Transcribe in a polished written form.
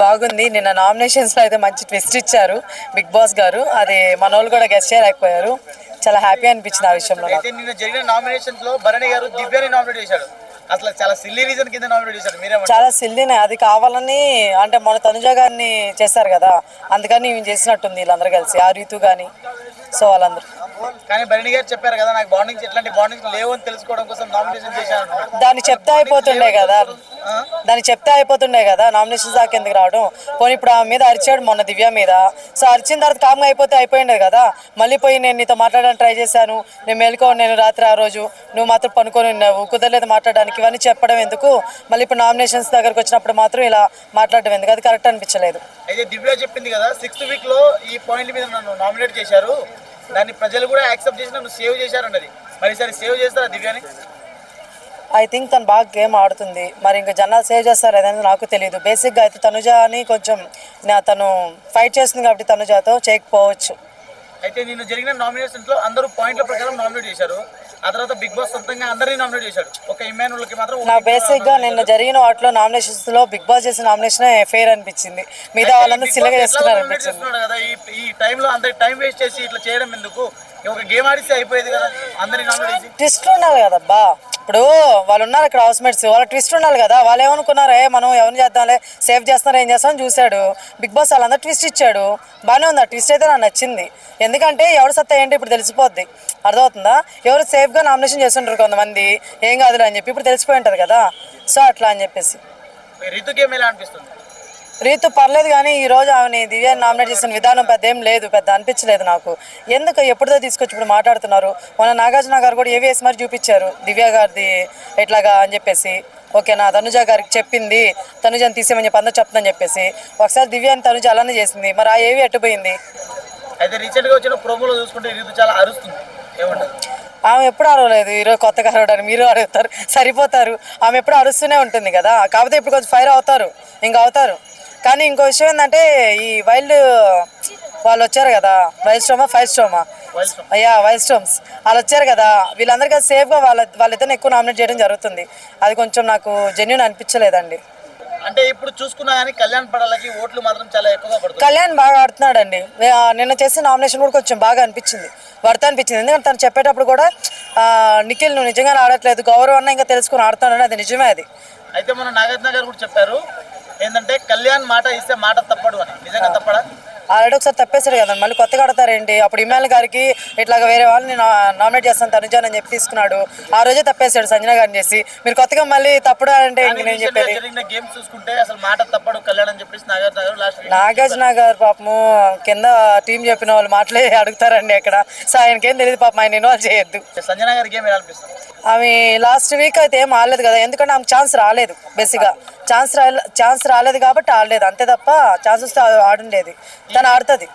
బాగుంది. నిన్న నామినేషన్స్లో అయితే మంచి ట్విస్ట్ ఇచ్చారు బిగ్ బాస్ గారు. అది మన వాళ్ళు కూడా గెస్ట్ చేయలేకపోయారు. చాలా హ్యాపీ అనిపించింది ఆ విషయంలో. అయితే నిన్న జరిగిన నామినేషన్స్ లో భరణి గారు దివ్యాని నామినేట్ చేశాడు. అసలు చాలా సిల్లీ రీజన్ కింద నామినేట్ చేశాడు. మీరేమంటారు? చాలా సిల్లీనే, అది కావాలని. అంటే మన తనుజ గారిని చేశారు కదా, అందుకని ఈమె చేసినట్టుంది వీళ్ళందరూ కలిసి, ఆ రీతు కానీ. సో వాళ్ళందరూ. కానీ భరణి గారు చెప్పారు కదా, నాకు బాండింగ్స్ ఎట్లాంటి బాండింగ్స్ లేవు అని తెలుసుకోవడం కోసం నామినేషన్ చేశాను. దాన్ని చెప్తే అయిపోతుండే కదా నామినేషన్స్ దాకా ఎందుకు రావడం. పోనీ ఇప్పుడు ఆమె మీద అరిచాడు మొన్న దివ్య మీద. సో అరిచిన తర్వాత కామ్గా అయిపోయింది కదా. మళ్ళీ పోయి నేను నీతో మాట్లాడడానికి ట్రై చేశాను, నేను మేలుకోను, నేను రాత్రి ఆ రోజు నువ్వు మాత్రం పనుకొని ఉన్నావు, కుదరలేదు మాట్లాడడానికి, ఇవన్నీ చెప్పడం ఎందుకు. మళ్ళీ ఇప్పుడు నామినేషన్స్ దగ్గరకు వచ్చినప్పుడు మాత్రం ఇలా మాట్లాడడం ఎందుకు, అది కరెక్ట్ అనిపించలేదు. అయితే దివ్య చెప్పింది కదా 6th వీక్ లో ఈ పాయింట్ మీద నన్ను నామినేట్ చేశారు, దాన్ని ప్రజలు కూడా యాక్సెప్ట్ చేసి నన్ను సేవ్ చేశారన్నది. మరి సరే సేవ్ చేస్తారా దివ్యాని? ఐ థింక్ తను బాగా గేమ్ ఆడుతుంది. మరి ఇంకా జనాలు సేవ్ చేస్తారు అదేంటి నాకు తెలియదు. బేసిక్గా అయితే తనుజ అని కొంచెం తను ఫైట్ చేస్తుంది కాబట్టి తనుజతో చేయకపోవచ్చు. అయితే నిన్న జరిగిన నామినేషన్స్ లో అందరూ పాయింట్ల ప్రకారం నామినేట్ చేశారు. ఆ తర్వాత బిగ్ బాస్ సొంతంగా అందరినీ నామినేట్ చేశాడు. ఒక ఇమానుయల్కి మాత్రం నా బేసిక్గా నిన్న జరిగిన వాటిలో నామినేషన్స్ లో బిగ్ బాస్ చేసిన నామినేషన్ ఫెయిర్ అనిపించింది. మిగతా వాళ్ళందరూ సిల్లగా చేస్తున్నారు అనిపించింది. ఈ టైంలో అందరి టైం వేస్ట్ చేసి ఇట్లా చేయడం ఎందుకు? ఒక గేమ్ ఆడిస్తే అయిపోయేది కదా, అందరినీ నామినేట్ చేసి. ట్విస్ట్ ఉండాలి కదబ్బా. ఇప్పుడు వాళ్ళు ఉన్నారు ఇక్కడ హౌస్మేట్స్, వాళ్ళ ట్విస్ట్ ఉండాలి కదా. వాళ్ళు ఏమనుకున్నారే మనం ఎవరిని చేద్దాంలే, సేఫ్ చేస్తున్నారు ఏం చేస్తామని చూశాడు బిగ్ బాస్. వాళ్ళందరూ ట్విస్ట్ ఇచ్చాడు, బాగానే ఉంది. ఆ ట్విస్ట్ అయితే నాకు నచ్చింది. ఎందుకంటే ఎవరు సత్తా ఏంటి ఇప్పుడు తెలిసిపోద్ది, అర్థమవుతుందా. ఎవరు సేఫ్గా నామినేషన్ చేస్తుంటారు కొంతమంది, ఏం కాదులే అని చెప్పి ఇప్పుడు తెలిసిపోయి ఉంటుంది కదా. సో అట్లా అని చెప్పేసి. రీతు గేమ్ ఎలా అనిపిస్తుంది? రీతు పర్లేదు, కానీ ఈరోజు ఆమెని దివ్యాన్ని నామినేట్ చేసిన విధానం పెద్ద అనిపించలేదు నాకు. ఎందుకు ఎప్పుడుదో తీసుకొచ్చి ఇప్పుడు మాట్లాడుతున్నారు. మన నాగార్జున గారు కూడా ఏవిఎస్ మరి చూపించారు దివ్య గారిది ఎట్లాగా అని చెప్పేసి. ఓకేనా, తనుజ గారికి చెప్పింది తనుజని తీసేమని చెప్పి అందరూ చెప్తుందని చెప్పేసి. ఒకసారి దివ్యాని తనుజ అలానే చేసింది, మరి ఆ ఏవి ఎట్టుపోయింది. అయితే రీసెంట్గా వచ్చిన ప్రోమోలో చూసుకుంటే రీతు చాలా అరుస్తుంది, ఏమంటారు? ఆమె ఎప్పుడు అరవలేదు, ఈరోజు కొత్తగా అరవడానికి మీరు అడుగుతారు, సరిపోతారు. ఆమె ఎప్పుడు అరుస్తూనే ఉంటుంది కదా. కాకపోతే ఇప్పుడు కొంచెం ఫైర్ అవుతారు, ఇంకా అవుతారు. కానీ ఇంకో విషయం ఏంటంటే ఈ వైల్డ్ వాళ్ళు వచ్చారు కదా, వైల్డ్ స్టోమ్స్ వాళ్ళు వచ్చారు కదా, వీళ్ళందరూ కదా సేఫ్గా వాళ్ళిద్దరిని ఎక్కువ నామినేట్ చేయడం జరుగుతుంది. అది కొంచెం నాకు జెన్యూన్ అనిపించలేదండి. అంటే ఇప్పుడు చూసుకున్నా కానీ కళ్యాణ్ పడాలకి ఓట్లు మాత్రం చాలా ఎక్కువగా పడుతుంది. కళ్యాణ్ బాగా ఆడుతున్నాడండి. నిన్న చేసిన నామినేషన్ కూడా కొంచెం బాగా అనిపించింది, అనిపించింది. ఎందుకంటే తను చెప్పేటప్పుడు కూడా నిఖిల్ నువ్వు నిజంగానే ఆడట్లేదు, గౌరవ్ అన్న ఇంకా తెలుసుకుని ఆడుతున్నాడని, అది నిజమే. అది అయితే మన నాగార్జున గారు కూడా చెప్పారు ఏంటంటే కళ్యాణ్ మాట ఇస్తే మాట తప్పడు అని. నిజంగా తప్పడా? ఆల్రెడీ ఒకసారి తప్పేశాడు కదా, మళ్ళీ కొత్తగా ఆడతారేంటి? అప్పుడు ఇమానుయల్ గారికి ఇట్లాగా వేరే వాళ్ళని నామినేట్ చేస్తాను తనుజాన్ అని చెప్పి తీసుకున్నాడు. ఆ రోజే తప్పేశాడు సంజన గారిని చేసి. మీరు కొత్తగా మళ్ళీ తప్పుడు అంటే నేను చెప్పేది. గేమ్ చూసుకుంటే అసలు మాట తప్పడు కళ్యాణ్ అని చెప్పేసి నాగార్జున గారు పాపము కింద టీం చెప్పిన వాళ్ళు మాటలే అడుగుతారండి అక్కడ. సో ఆయనకేం తెలియదు పాపం, ఆయన ఇన్వాల్వ్ చేయొద్దు. సంజన గారి గేమ్ ఎలా అనిపిస్తుంది? ఆమె లాస్ట్ వీక్ అయితే ఏం ఆడలేదు కదా, ఎందుకంటే ఆమెకు ఛాన్స్ రాలేదు. బేసిక్గా ఛాన్స్ రాలేదు కాబట్టి ఆడలేదు, అంతే తప్ప ఛాన్స్ వస్తే ఆడుండేది. తను ఆడుతుంది.